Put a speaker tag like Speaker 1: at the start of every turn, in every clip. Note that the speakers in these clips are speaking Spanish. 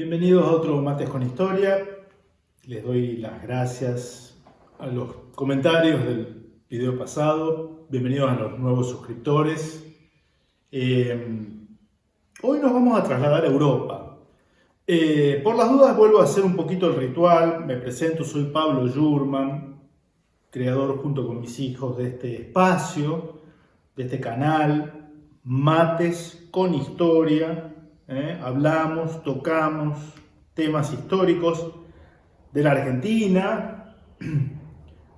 Speaker 1: Bienvenidos a otro Mates con Historia. Les doy las gracias a los comentarios del video pasado. Bienvenidos a los nuevos suscriptores. Hoy nos vamos a trasladar a Europa. Por las dudas vuelvo a hacer un poquito el ritual. Me presento, soy Pablo Jurman, creador junto con mis hijos de este espacio, de este canal, Mates con Historia. Hablamos, tocamos temas históricos de la Argentina,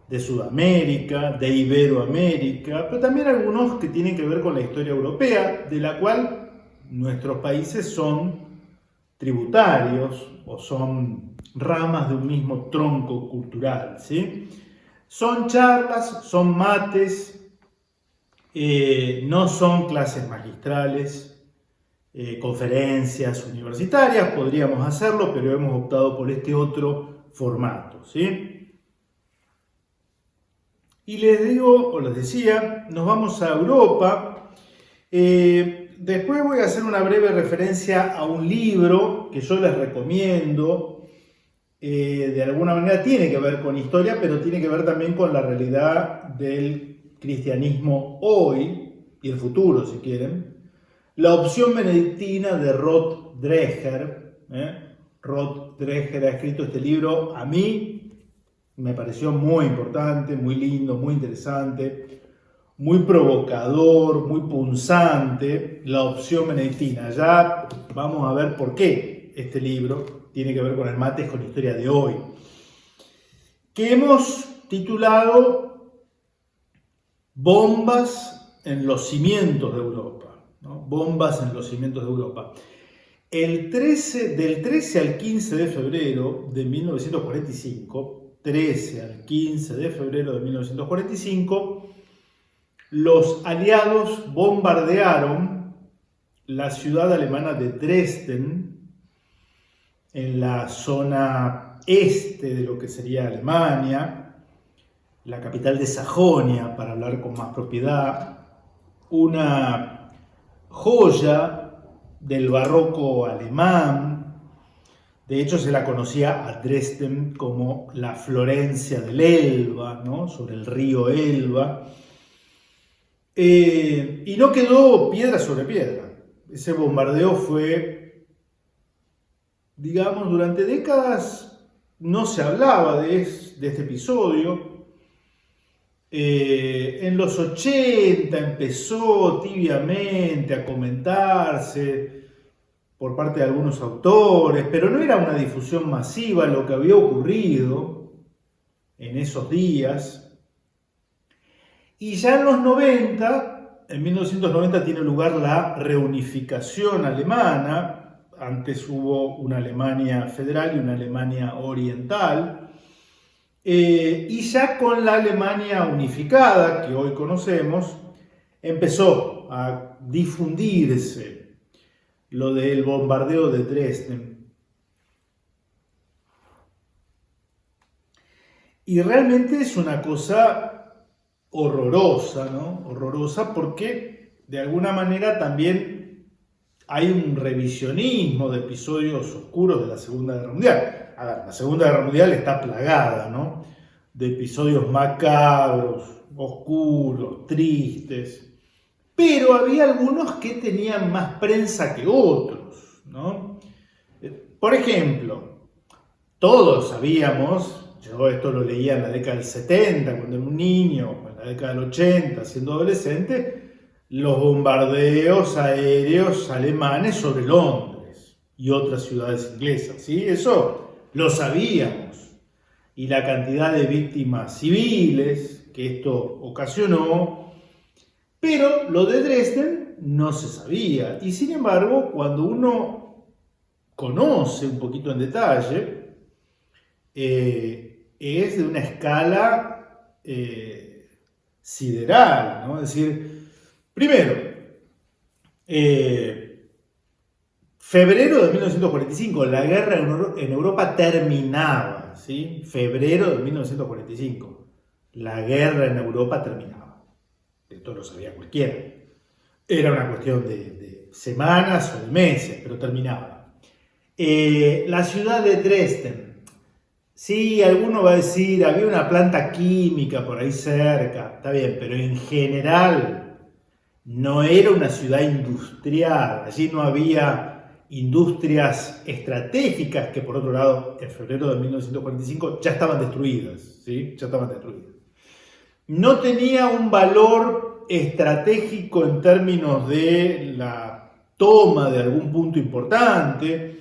Speaker 1: de Sudamérica, de Iberoamérica, pero también algunos que tienen que ver con la historia europea, de la cual nuestros países son tributarios o son ramas de un mismo tronco cultural, ¿sí? Son charlas, son mates, no son clases magistrales, conferencias universitarias, podríamos hacerlo, pero hemos optado por este otro formato, ¿sí? Y les digo, o les decía, nos vamos a Europa. Después voy a hacer una breve referencia a un libro que yo les recomiendo. De alguna manera tiene que ver con historia, pero tiene que ver también con la realidad del cristianismo hoy y el futuro, si quieren. La opción benedictina de Rod Dreher. Rod Dreher ha escrito este libro. A mí me pareció muy importante, muy lindo, muy interesante, muy provocador, muy punzante. La opción benedictina. Ya vamos a ver por qué este libro tiene que ver con el Mates con Historia de hoy, que hemos titulado Bombas en los cimientos de Europa. ¿No? Bombas en los cimientos de Europa. Del 13 al 15 de febrero de 1945, 13 al 15 de febrero de 1945, los aliados bombardearon la ciudad alemana de Dresden, en la zona este de lo que sería Alemania, la capital de Sajonia, para hablar con más propiedad, una joya del barroco alemán. De hecho, se la conocía a Dresden como la Florencia del Elba, ¿no? Sobre el río Elba. Y no quedó piedra sobre piedra. Ese bombardeo fue, digamos, durante décadas no se hablaba de este episodio. En los 80 empezó tibiamente a comentarse por parte de algunos autores, pero no era una difusión masiva lo que había ocurrido en esos días. Y ya en los 90, en 1990 tiene lugar la reunificación alemana. Antes hubo una Alemania federal y una Alemania oriental. Y ya con la Alemania unificada, que hoy conocemos, empezó a difundirse lo del bombardeo de Dresden. Y realmente es una cosa horrorosa, ¿no? Horrorosa porque de alguna manera también hay un revisionismo de episodios oscuros de la Segunda Guerra Mundial. A ver, la Segunda Guerra Mundial está plagada, ¿no? De episodios macabros, oscuros, tristes. Pero había algunos que tenían más prensa que otros, ¿no? Por ejemplo, todos sabíamos, yo esto lo leía en la década del 70, cuando era un niño, en la década del 80, siendo adolescente, los bombardeos aéreos alemanes sobre Londres y otras ciudades inglesas, ¿sí? Eso lo sabíamos. Y la cantidad de víctimas civiles que esto ocasionó, pero lo de Dresden no se sabía. Y sin embargo, cuando uno conoce un poquito en detalle, es de una escala sideral, ¿no? Es decir, primero, febrero de 1945, la guerra en Europa terminaba, ¿sí? Febrero de 1945, la guerra en Europa terminaba. Esto lo sabía cualquiera. Era una cuestión de semanas o de meses, pero terminaba. La ciudad de Dresden. Sí, alguno va a decir, había una planta química por ahí cerca, está bien, pero en general no era una ciudad industrial, allí no había industrias estratégicas que por otro lado en febrero de 1945 ya estaban destruidas, ¿sí? Ya estaban destruidas. No tenía un valor estratégico en términos de la toma de algún punto importante.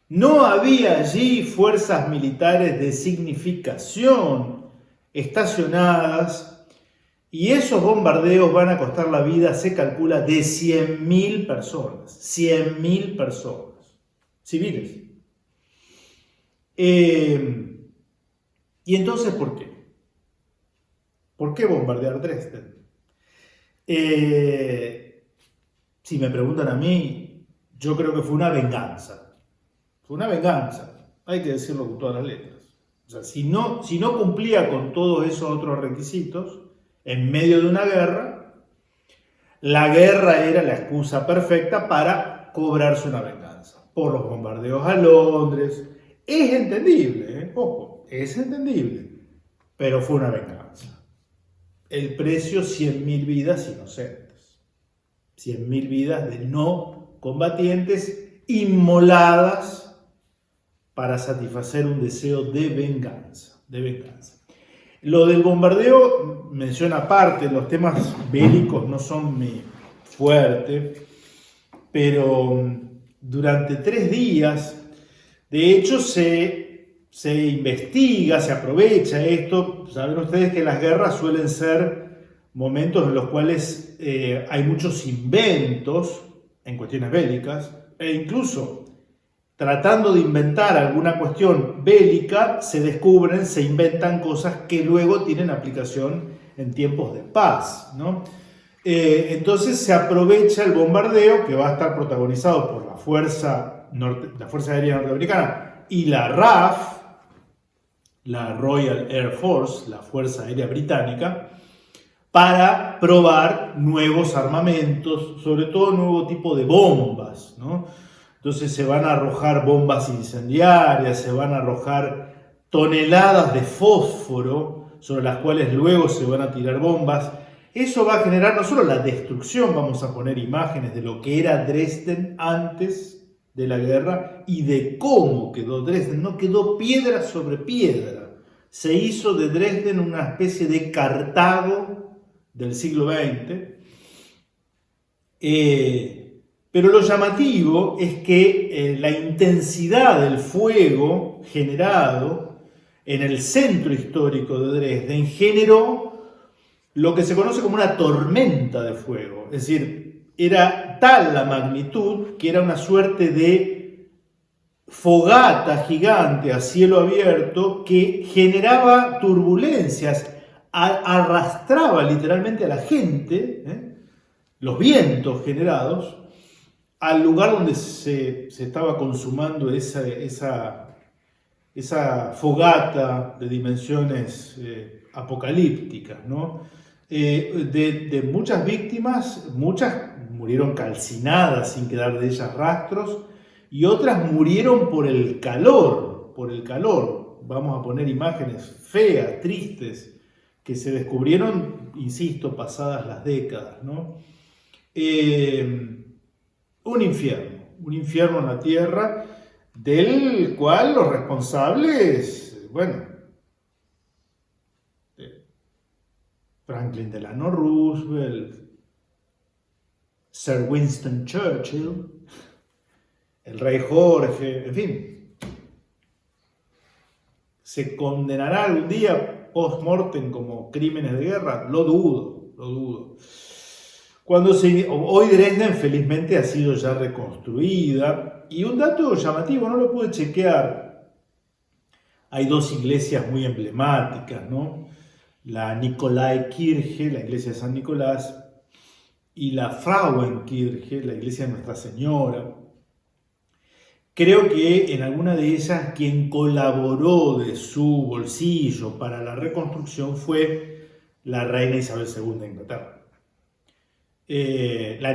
Speaker 1: No había allí fuerzas militares de significación estacionadas y esos bombardeos van a costar la vida, se calcula, de 100.000 personas. 100.000 personas civiles. ¿Y entonces por qué? ¿Por qué bombardear Dresden? Si me preguntan a mí, yo creo que fue una venganza. Fue una venganza, hay que decirlo con todas las letras. O sea, si no cumplía con todos esos otros requisitos, en medio de una guerra, la guerra era la excusa perfecta para cobrarse una venganza. Por los bombardeos a Londres. Es entendible, ojo, es entendible, pero fue una venganza. El precio, 100.000 vidas inocentes. 100.000 vidas de no combatientes inmoladas para satisfacer un deseo de venganza, de venganza. Lo del bombardeo, mención aparte, los temas bélicos no son mi fuerte, pero durante 3 días, de hecho se investiga, se aprovecha esto. Saben ustedes que las guerras suelen ser momentos en los cuales hay muchos inventos en cuestiones bélicas, e incluso tratando de inventar alguna cuestión bélica, se descubren, se inventan cosas que luego tienen aplicación en tiempos de paz, ¿no? Entonces se aprovecha el bombardeo, que va a estar protagonizado por la Fuerza Aérea Norteamericana y la RAF, la Royal Air Force, la Fuerza Aérea Británica, para probar nuevos armamentos, sobre todo nuevo tipo de bombas, ¿no? Entonces se van a arrojar bombas incendiarias, se van a arrojar toneladas de fósforo sobre las cuales luego se van a tirar bombas. Eso va a generar no solo la destrucción, vamos a poner imágenes de lo que era Dresden antes de la guerra y de cómo quedó Dresden. No quedó piedra sobre piedra. Se hizo de Dresden una especie de Cartago del siglo XX. Pero lo llamativo es que la intensidad del fuego generado en el centro histórico de Dresden generó lo que se conoce como una tormenta de fuego. Es decir, era tal la magnitud que era una suerte de fogata gigante a cielo abierto que generaba turbulencias, arrastraba literalmente a la gente, los vientos generados, al lugar donde se estaba consumando esa fogata de dimensiones apocalípticas, ¿no? De muchas víctimas, muchas murieron calcinadas sin quedar de ellas rastros, y otras murieron por el calor, Vamos a poner imágenes feas, tristes, que se descubrieron, insisto, pasadas las décadas, ¿no? Un infierno en la tierra, del cual los responsables, bueno, Franklin Delano Roosevelt, Sir Winston Churchill, el rey Jorge, en fin, ¿se condenará algún día post-mortem como crímenes de guerra? Lo dudo. Hoy Dresden felizmente ha sido ya reconstruida, y un dato llamativo, no lo pude chequear, hay 2 iglesias muy emblemáticas, ¿no? La Nikolaikirche, la iglesia de San Nicolás, y la Frauenkirche, la iglesia de Nuestra Señora. Creo que en alguna de ellas quien colaboró de su bolsillo para la reconstrucción fue la reina Isabel II de Inglaterra. La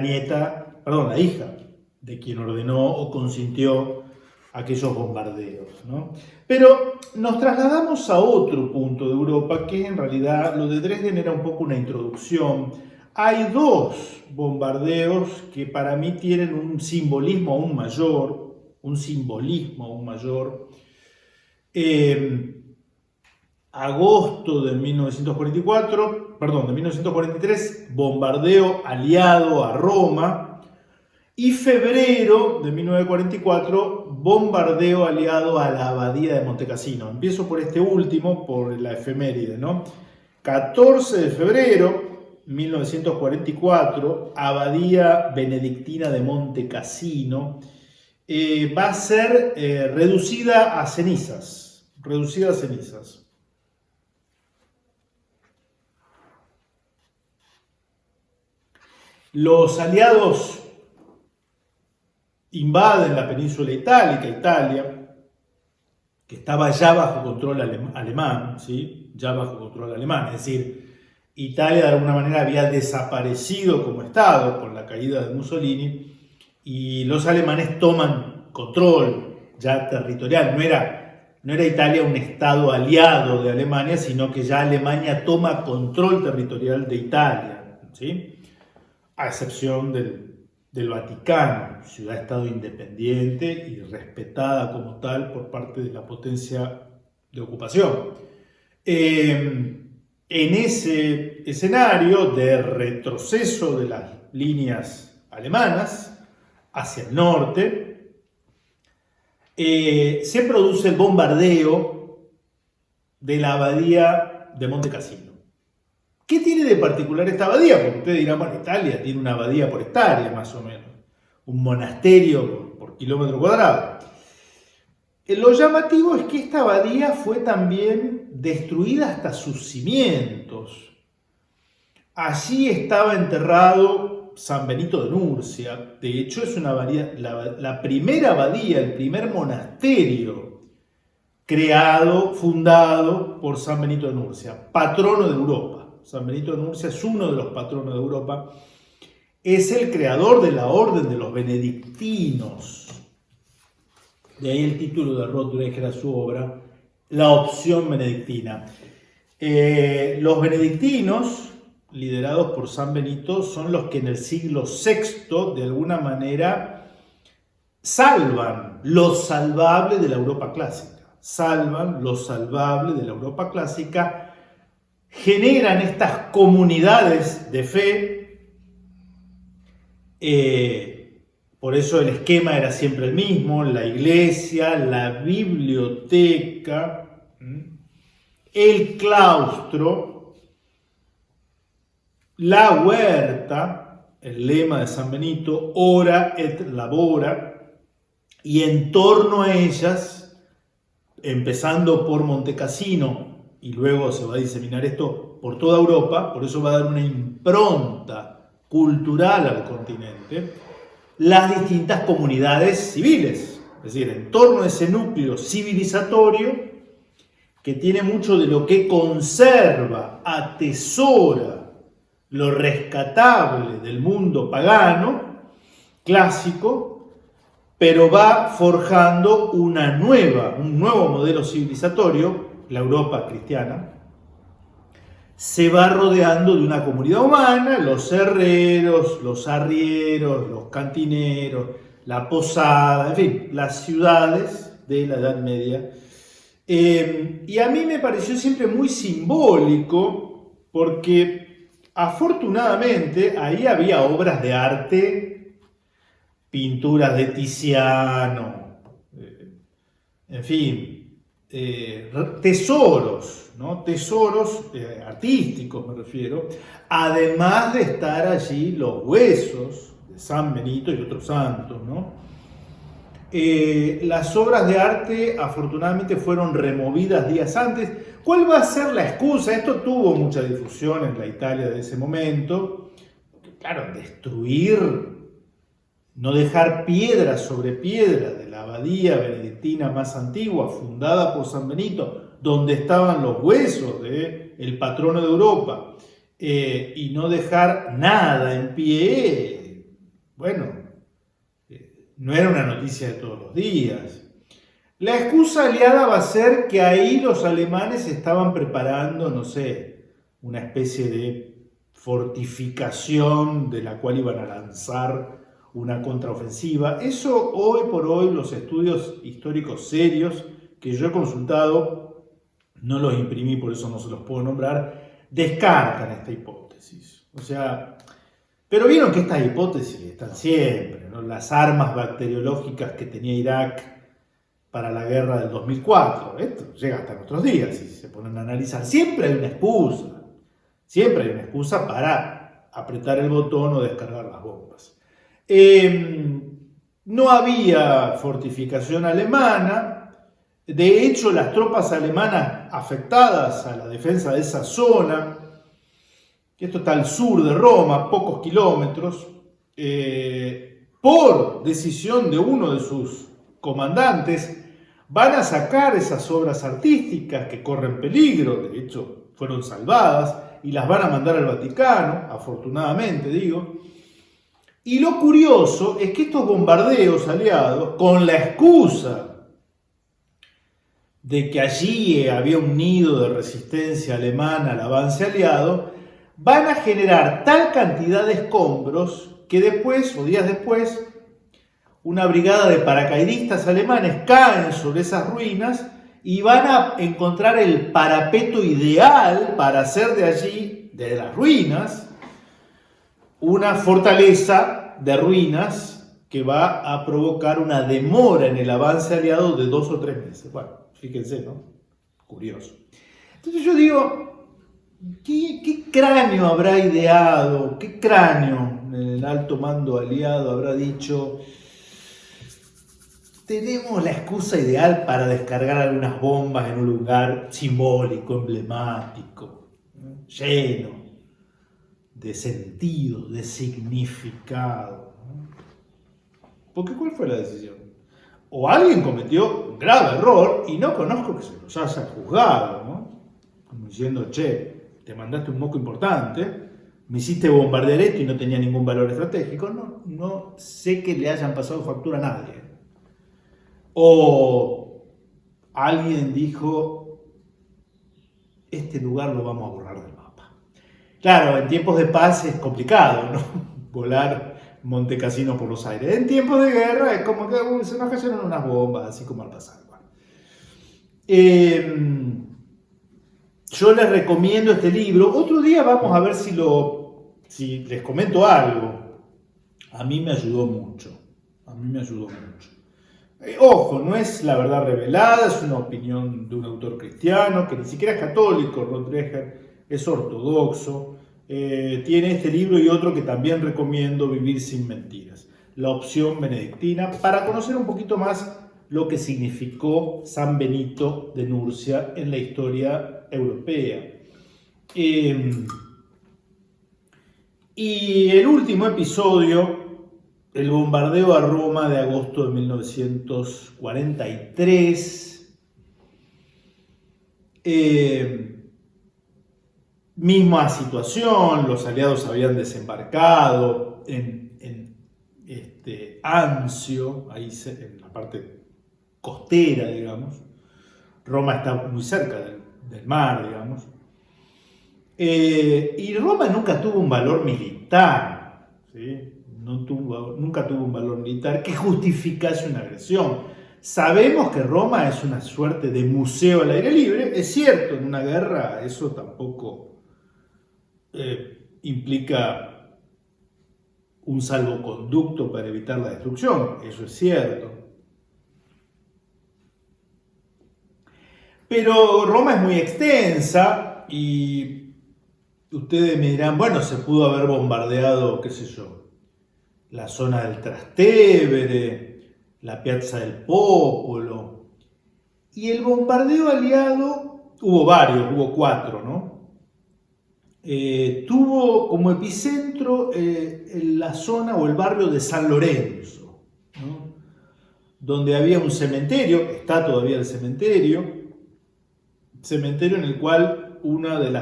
Speaker 1: hija de quien ordenó o consintió aquellos bombardeos, ¿no? Pero nos trasladamos a otro punto de Europa, que en realidad lo de Dresden era un poco una introducción. Hay dos bombardeos que para mí tienen un simbolismo aún mayor. Agosto de 1943, bombardeo aliado a Roma, y febrero de 1944, bombardeo aliado a la abadía de Montecassino. Empiezo por este último, por la efeméride, ¿no? 14 de febrero 1944, abadía benedictina de Montecassino va a ser reducida a cenizas. Los aliados invaden la península itálica, Italia, que estaba ya bajo control alemán, ¿sí? Ya bajo control alemán, es decir, Italia de alguna manera había desaparecido como Estado con la caída de Mussolini, y los alemanes toman control ya territorial. No era Italia un Estado aliado de Alemania, sino que ya Alemania toma control territorial de Italia, ¿sí? A excepción del Vaticano, ciudad-estado independiente y respetada como tal por parte de la potencia de ocupación. En ese escenario de retroceso de las líneas alemanas hacia el norte, se produce el bombardeo de la abadía de Montecassino. ¿Qué tiene de particular esta abadía? Porque ustedes dirán, bueno, Italia tiene una abadía por hectárea, más o menos. Un monasterio por kilómetro cuadrado. Lo llamativo es que esta abadía fue también destruida hasta sus cimientos. Allí estaba enterrado San Benito de Nurcia. De hecho, es una abadía, la primera abadía, el primer monasterio fundado por San Benito de Nurcia, patrono de Europa. San Benito de Nurcia es uno de los patronos de Europa, es el creador de la orden de los benedictinos. De ahí el título de Rotterdam a su obra, La opción benedictina. Los benedictinos, liderados por San Benito, son los que en el siglo VI, de alguna manera, salvan lo salvable de la Europa clásica. Generan estas comunidades de fe, por eso el esquema era siempre el mismo: la iglesia, la biblioteca, el claustro, la huerta, el lema de San Benito, ora et labora, y en torno a ellas, empezando por Montecassino, y luego se va a diseminar esto por toda Europa, por eso va a dar una impronta cultural al continente, las distintas comunidades civiles. Es decir, en torno a ese núcleo civilizatorio que tiene mucho de lo que conserva, atesora lo rescatable del mundo pagano, clásico, pero va forjando un nuevo modelo civilizatorio, la Europa cristiana. Se va rodeando de una comunidad humana, los herreros, los arrieros, los cantineros, la posada, en fin, las ciudades de la Edad Media. Y a mí me pareció siempre muy simbólico porque afortunadamente ahí había obras de arte, pinturas de Tiziano, en fin, tesoros, ¿no? Tesoros artísticos me refiero, además de estar allí los huesos de San Benito y otros santos, ¿no? Las obras de arte afortunadamente fueron removidas días antes. ¿Cuál va a ser la excusa? Esto tuvo mucha difusión en la Italia de ese momento. Claro, destruir, no dejar piedra sobre piedra de la abadía benedictina más antigua, fundada por San Benito, donde estaban los huesos del patrono de Europa, y no dejar nada en pie. Bueno, no era una noticia de todos los días. La excusa aliada va a ser que ahí los alemanes estaban preparando, no sé, una especie de fortificación de la cual iban a lanzar una contraofensiva. Eso hoy por hoy los estudios históricos serios que yo he consultado, no los imprimí, por eso no se los puedo nombrar, descartan esta hipótesis. O sea, pero vieron que estas hipótesis están siempre, ¿no? Las armas bacteriológicas que tenía Irak para la guerra del 2004. Esto llega hasta nuestros días, si se ponen a analizar. Siempre hay una excusa para apretar el botón o descargar las bombas. No había fortificación alemana. De hecho, las tropas alemanas afectadas a la defensa de esa zona, que esto está al sur de Roma, pocos kilómetros, por decisión de uno de sus comandantes, van a sacar esas obras artísticas que corren peligro, de hecho fueron salvadas, y las van a mandar al Vaticano, afortunadamente digo. Y lo curioso es que estos bombardeos aliados, con la excusa de que allí había un nido de resistencia alemana al avance aliado, van a generar tal cantidad de escombros que después, o días después, una brigada de paracaidistas alemanes caen sobre esas ruinas y van a encontrar el parapeto ideal para hacer de allí, de las ruinas, una fortaleza de ruinas que va a provocar una demora en el avance aliado de 2 o 3 meses. Bueno, fíjense, ¿no? Curioso. Entonces yo digo, ¿qué cráneo habrá ideado? ¿Qué cráneo en el alto mando aliado habrá dicho: tenemos la excusa ideal para descargar algunas bombas en un lugar simbólico, emblemático, ¿no? Lleno de sentido, de significado, ¿no? Porque ¿cuál fue la decisión? O alguien cometió un grave error y no conozco que se los haya juzgado, ¿no? Como diciendo, che, te mandaste un moco importante, me hiciste bombardear esto y no tenía ningún valor estratégico. No sé que le hayan pasado factura a nadie. O alguien dijo, este lugar lo vamos a borrar del mapa. Claro, en tiempos de paz es complicado, ¿no? Volar Monte Cassino por los aires. En tiempos de guerra es como que se nos cayeron unas bombas, así como al pasar. Yo les recomiendo este libro. Otro día vamos a ver si les comento algo. A mí me ayudó mucho. Ojo, no es la verdad revelada, es una opinión de un autor cristiano que ni siquiera es católico. Rod Dreher es ortodoxo. Tiene este libro y otro que también recomiendo, Vivir sin mentiras, la opción benedictina, para conocer un poquito más lo que significó San Benito de Nurcia en la historia europea. Y el último episodio, el bombardeo a Roma de agosto de 1943. Misma situación, los aliados habían desembarcado en Anzio, ahí en la parte costera, digamos. Roma está muy cerca del mar, digamos. Y Roma nunca tuvo un valor militar, ¿sí? Nunca tuvo un valor militar que justificase una agresión. Sabemos que Roma es una suerte de museo al aire libre. Es cierto, en una guerra eso tampoco implica un salvoconducto para evitar la destrucción, eso es cierto. Pero Roma es muy extensa y ustedes me dirán, bueno, se pudo haber bombardeado, qué sé yo, la zona del Trastevere, la Piazza del Popolo. Y el bombardeo aliado, hubo 4, ¿no? Tuvo como epicentro la zona o el barrio de San Lorenzo, ¿no? Donde había un cementerio, está todavía el cementerio en el cual uno de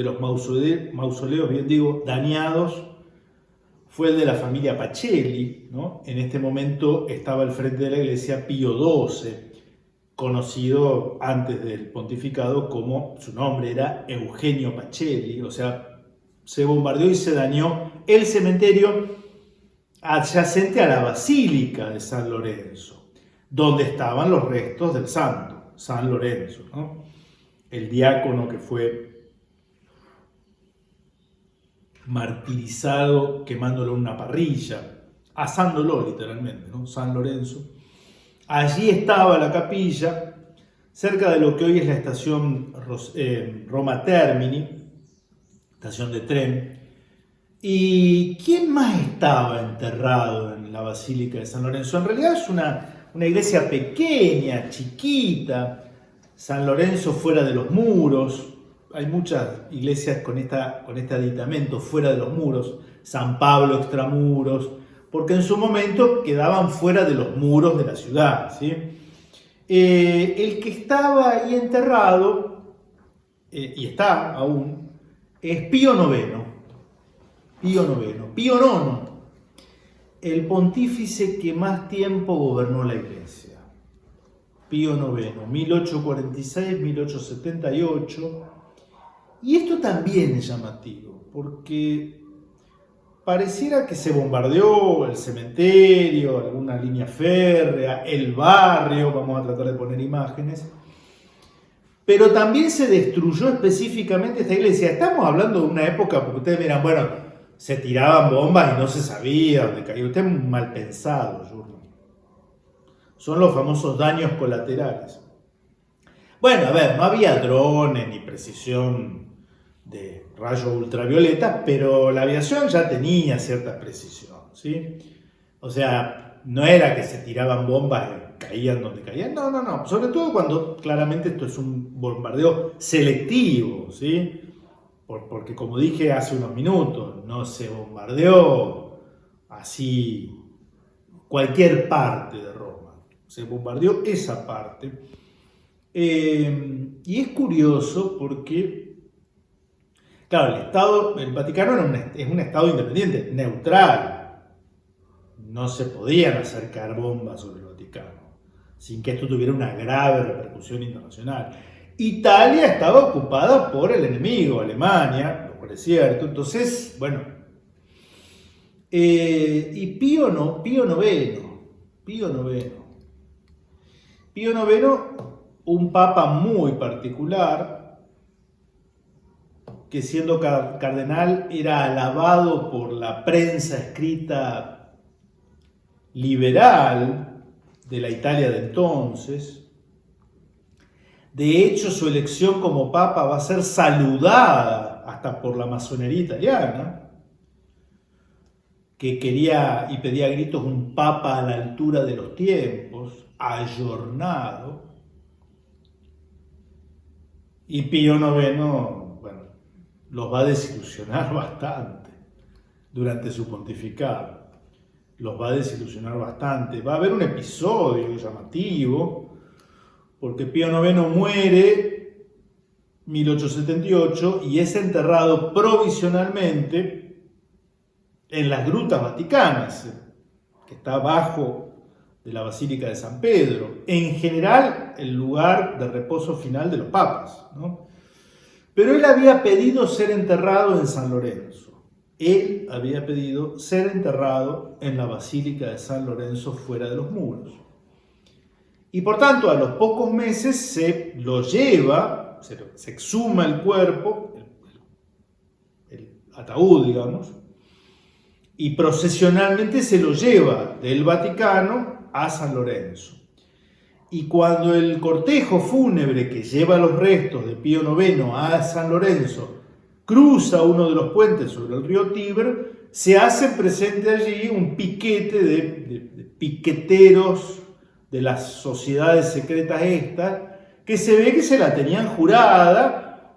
Speaker 1: los mausoleos, bien digo, dañados, fue el de la familia Pacelli, ¿no? En este momento estaba al frente de la iglesia Pío XII, conocido antes del pontificado como, su nombre era Eugenio Pacelli, o sea, se bombardeó y se dañó el cementerio adyacente a la Basílica de San Lorenzo, donde estaban los restos del santo, San Lorenzo, ¿no? El diácono que fue martirizado quemándolo en una parrilla, asándolo literalmente, ¿no? San Lorenzo. Allí estaba la capilla, cerca de lo que hoy es la estación Roma Termini, estación de tren. ¿Y quién más estaba enterrado en la Basílica de San Lorenzo? En realidad es una iglesia pequeña, chiquita, San Lorenzo fuera de los muros. Hay muchas iglesias con este aditamento fuera de los muros, San Pablo extramuros, porque en su momento quedaban fuera de los muros de la ciudad, ¿sí? El que estaba ahí enterrado, y está aún, es Pío IX. Pío IX, el pontífice que más tiempo gobernó la iglesia. Pío IX, 1846-1878. Y esto también es llamativo, porque pareciera que se bombardeó el cementerio, alguna línea férrea, el barrio, vamos a tratar de poner imágenes, pero también se destruyó específicamente esta iglesia. Estamos hablando de una época, porque ustedes miran, bueno, se tiraban bombas y no se sabía dónde caía. Usted es mal pensado, Jurgen. Son los famosos daños colaterales. Bueno, a ver, no había drones ni precisión de rayos ultravioleta, pero la aviación ya tenía cierta precisión, ¿sí? O sea, no era que se tiraban bombas y caían donde caían, no, sobre todo cuando claramente esto es un bombardeo selectivo, ¿sí? Porque como dije hace unos minutos, no se bombardeó así cualquier parte de Roma, se bombardeó esa parte. Y es curioso porque, claro, el Vaticano es un estado independiente, neutral. No se podían acercar bombas sobre el Vaticano sin que esto tuviera una grave repercusión internacional. Italia estaba ocupada por el enemigo, Alemania, lo cual es cierto. Entonces, bueno, y Pío IX, un papa muy particular, que siendo cardenal era alabado por la prensa escrita liberal de la Italia de entonces. De hecho, su elección como papa va a ser saludada hasta por la masonería italiana, que quería y pedía a gritos un papa a la altura de los tiempos, ayornado. Y Pío IX, bueno, los va a desilusionar bastante durante su pontificado. Los va a desilusionar bastante. Va a haber un episodio llamativo, porque Pío IX muere en 1878 y es enterrado provisionalmente en las grutas vaticanas, que está abajo de la Basílica de San Pedro, en general el lugar de reposo final de los papas, ¿no? Pero él había pedido ser enterrado en San Lorenzo. Él había pedido ser enterrado en la Basílica de San Lorenzo fuera de los muros. Y por tanto, a los pocos meses se lo lleva, se exhuma el cuerpo, el ataúd, digamos, y procesionalmente se lo lleva del Vaticano a San Lorenzo. Y cuando el cortejo fúnebre que lleva los restos de Pío IX a San Lorenzo cruza uno de los puentes sobre el río Tíber, se hace presente allí un piquete de piqueteros de las sociedades secretas estas, que se ve que se la tenían jurada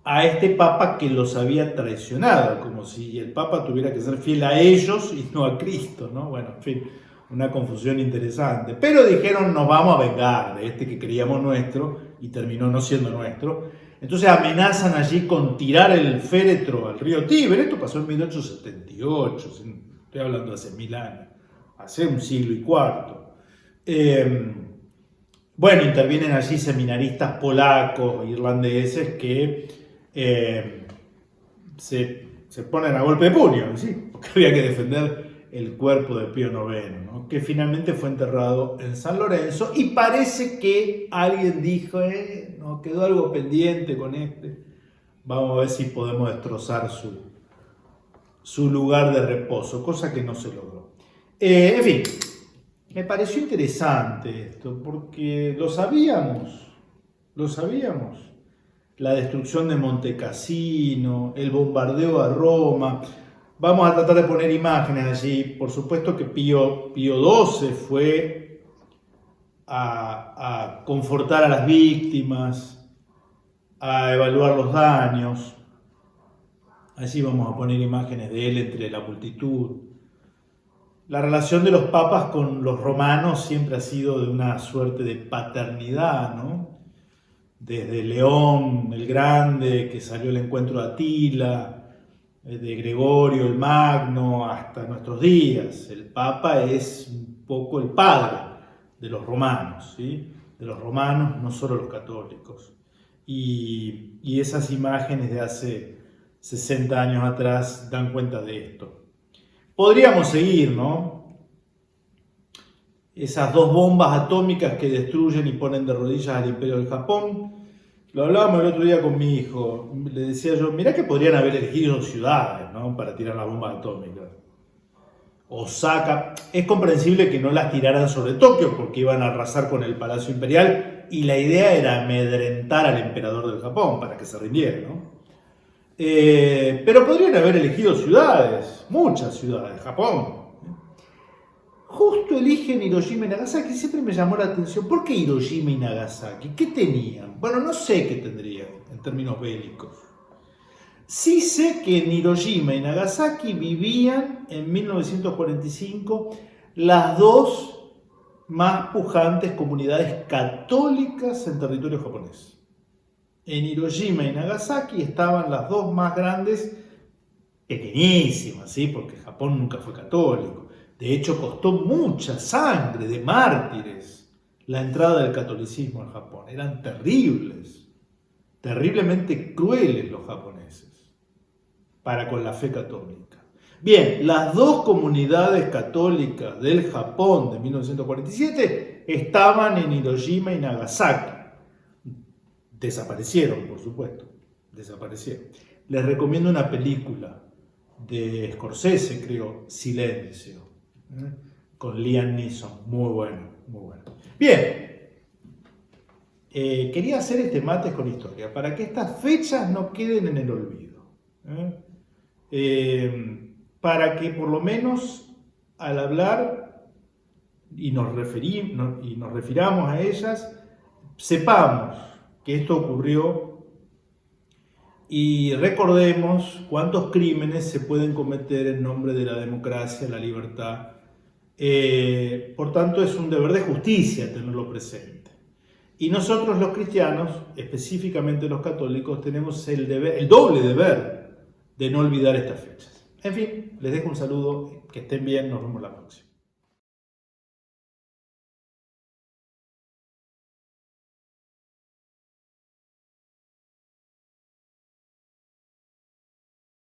Speaker 1: a este papa que los había traicionado, como si el papa tuviera que ser fiel a ellos y no a Cristo, ¿no? Bueno, en fin, una confusión interesante. Pero dijeron, nos vamos a vengar de este que creíamos nuestro y terminó no siendo nuestro. Entonces amenazan allí con tirar el féretro al río Tíber. Esto pasó en 1878, estoy hablando de hace 1000 años, hace un siglo y cuarto. Bueno, intervienen allí seminaristas polacos, irlandeses, que se ponen a golpe de puño, ¿sí? Porque había que defender el cuerpo de Pío IX, ¿no? Que finalmente fue enterrado en San Lorenzo, y parece que alguien dijo, no, quedó algo pendiente con este, vamos a ver si podemos destrozar su lugar de reposo, cosa que no se logró. En fin, me pareció interesante esto, porque lo sabíamos. La destrucción de Monte Cassino, el bombardeo a Roma. Vamos a tratar de poner imágenes allí. Por supuesto que Pío XII fue a confortar a las víctimas, a evaluar los daños. Allí vamos a poner imágenes de él entre la multitud. La relación de los papas con los romanos siempre ha sido de una suerte de paternidad, ¿no? Desde León el Grande, que salió al encuentro de Atila, de Gregorio el Magno, hasta nuestros días. El Papa es un poco el padre de los romanos, ¿sí? De los romanos, no solo los católicos. Y esas imágenes de hace 60 años atrás dan cuenta de esto. Podríamos seguir, ¿no? Esas dos bombas atómicas que destruyen y ponen de rodillas al Imperio del Japón. Lo hablábamos el otro día con mi hijo. Le decía yo, mirá que podrían haber elegido ciudades, ¿no? Para tirar las bombas atómicas. Osaka. Es comprensible que no las tiraran sobre Tokio porque iban a arrasar con el Palacio Imperial y la idea era amedrentar al emperador del Japón para que se rindiera, ¿no? Pero podrían haber elegido ciudades, muchas ciudades, Japón. Justo eligen Hiroshima y Nagasaki, siempre me llamó la atención. ¿Por qué Hiroshima y Nagasaki? ¿Qué tenían? Bueno, no sé qué tendrían en términos bélicos. Sí sé que en Hiroshima y Nagasaki vivían en 1945 las dos más pujantes comunidades católicas en territorio japonés. En Hiroshima y Nagasaki estaban las dos más grandes, pequeñísimas, ¿sí? Porque Japón nunca fue católico. De hecho, costó mucha sangre de mártires la entrada del catolicismo en Japón. Eran terribles, terriblemente crueles los japoneses para con la fe católica. Bien, las dos comunidades católicas del Japón de 1947 estaban en Hiroshima y Nagasaki. Desaparecieron, por supuesto, desaparecieron. Les recomiendo una película de Scorsese, creo, Silencio, con Liam Neeson, muy bueno, muy bueno. Bien, quería hacer este Mates con Historia para que estas fechas no queden en el olvido, para que por lo menos al hablar y nos refiramos a ellas, sepamos que esto ocurrió y recordemos cuántos crímenes se pueden cometer en nombre de la democracia, la libertad. Por tanto, es un deber de justicia tenerlo presente. Y nosotros los cristianos, específicamente los católicos, tenemos el doble deber de no olvidar estas fechas. En fin, les dejo un saludo, que estén bien, nos vemos la próxima.